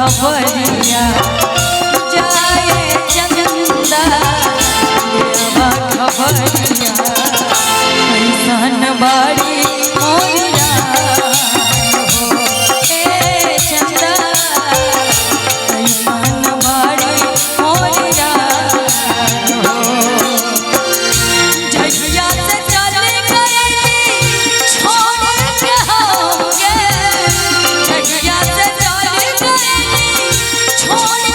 खबरिया जाए चंदा लेवा खबरिया कैसन बाड़ी मोरिया हो ए चंदा कैसन बाड़ी मोरिया हो जहिया से चले गए छोड़ के होंगे जहिया से चले गए छोड़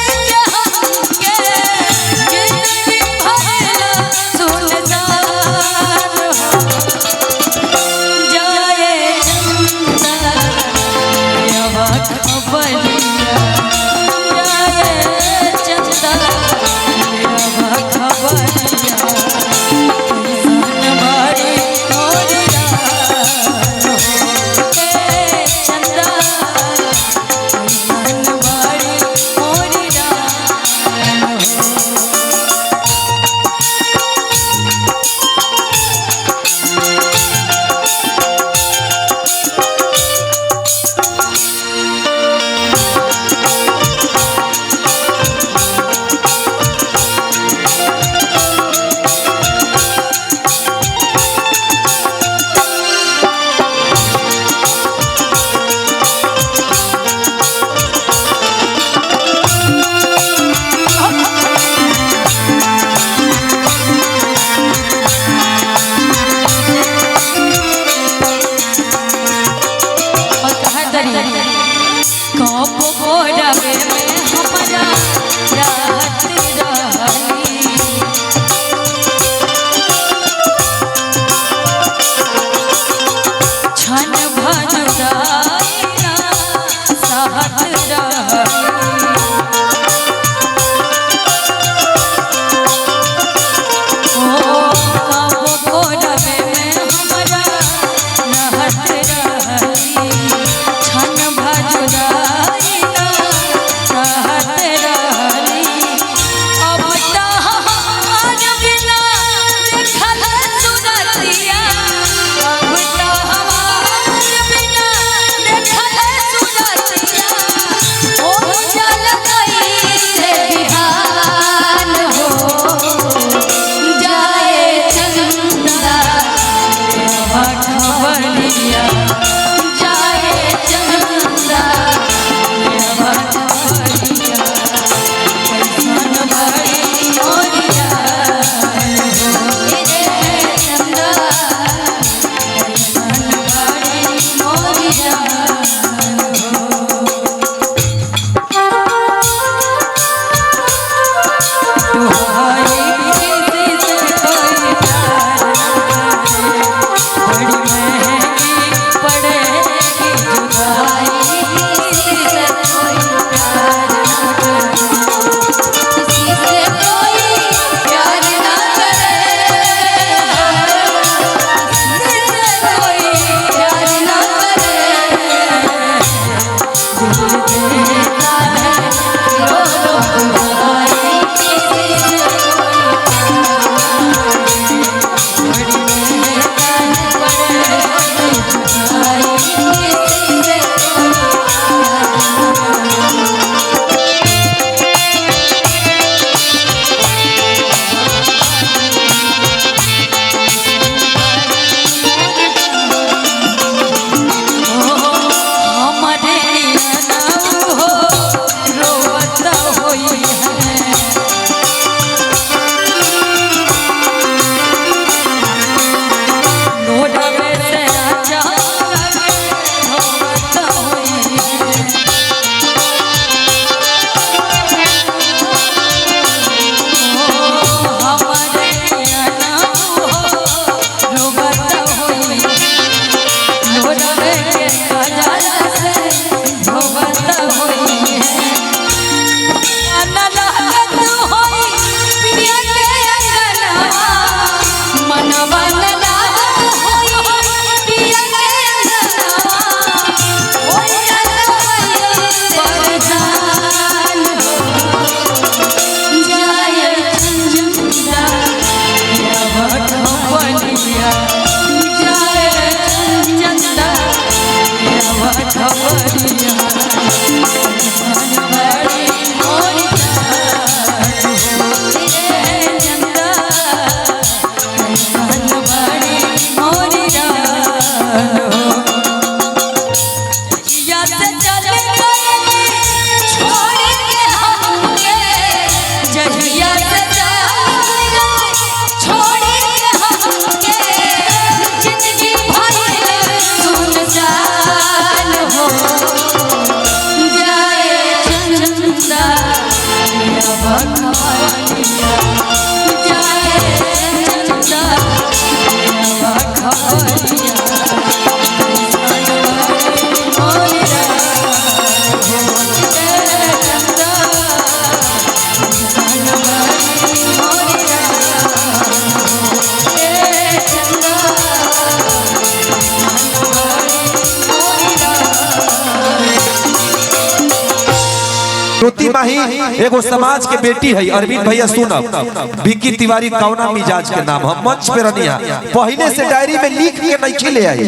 माही एगो समाज के बेटी है। अरविंद भैया सुनब, विक्की तिवारी कौना मिजाज के नाम हम मंच पे रनिया पहले से डायरी में लिख के नहीं खिले आई।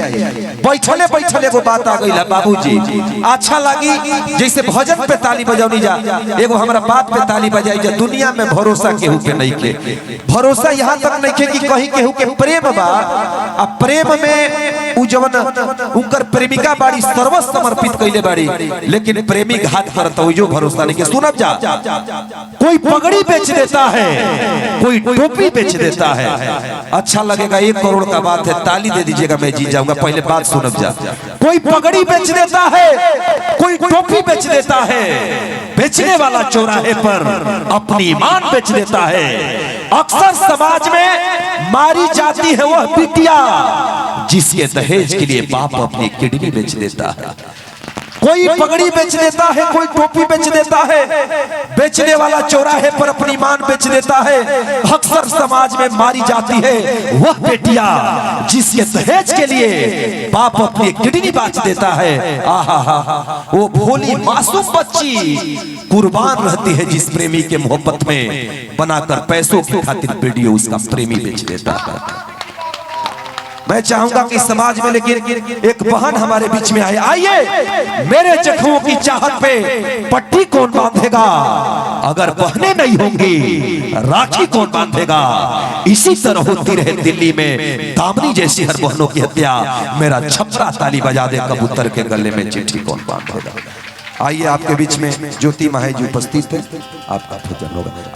बैठले बैठले एगो बात आ गई है बाबूजी, अच्छा लगी जैसे भजन पे ताली बजौनी जा, एगो हमरा बात पे ताली बजाई जा। दुनिया में भरोसा केहू के नहीं के, भरोसा यहाँ तक नहीं के कि कहीं केहू के प्रेम बा, आ प्रेम में उ जवन उनकर प्रेमिका बाड़ी सर्वस्व समर्पित कइले बाड़ी, लेकिन प्रेमी घात करता हो जो भरोसा नहीं के। सुनब जा, कोई पगड़ी बेच देता है, कोई टोपी बेच देता है। अच्छा लगेगा, 1 करोड़ का बात है, ताली दे दीजिएगा, मैं जीत जाऊंगा। पहले बात सुनब जा, कोई पगड़ी बेच देता है, कोई टोपी बेच देता है, बेचने वाला चौराहे पर अपनी ईमान बेच देता है। अक्सर समाज में मारी जाती है वह बिटिया जिसके दहेज के लिए बाप अपनी किडनी बेच देता है। कोई पगड़ी बेच देता है, कोई टोपी बेच देता है, बेचने वाला चौराहे पर अपनी ईमान बेच देता है। अक्सर समाज में मारी जाती है वह बेटिया जिसके दहेज के लिए बाप अपनी किडनी बेच देता है। आहा, वो भोली मासूम बच्ची कुर्बान रहती है जिस प्रेमी के मोहब्बत में बनाकर पैसों की खातिर वीडियो उसका प्रेमी बेच देता है। मैं चाहूंगा कि समाज में लेकिन एक बहन हमारे बीच में आए। आइए, मेरे जख्मों की चाहत पे पट्टी कौन बांधेगा? अगर बहनें नहीं होंगी राखी कौन बांधेगा? इसी तरह होती रहे दिल्ली में दामनी जैसी हर बहनों की हत्या, मेरा छपरा ताली बजा दे कबूतर के गले में चिट्ठी कौन बांधेगा? आइए, आपके बीच में ज्योति माही जी उपस्थित है, आपका भोजन होगा।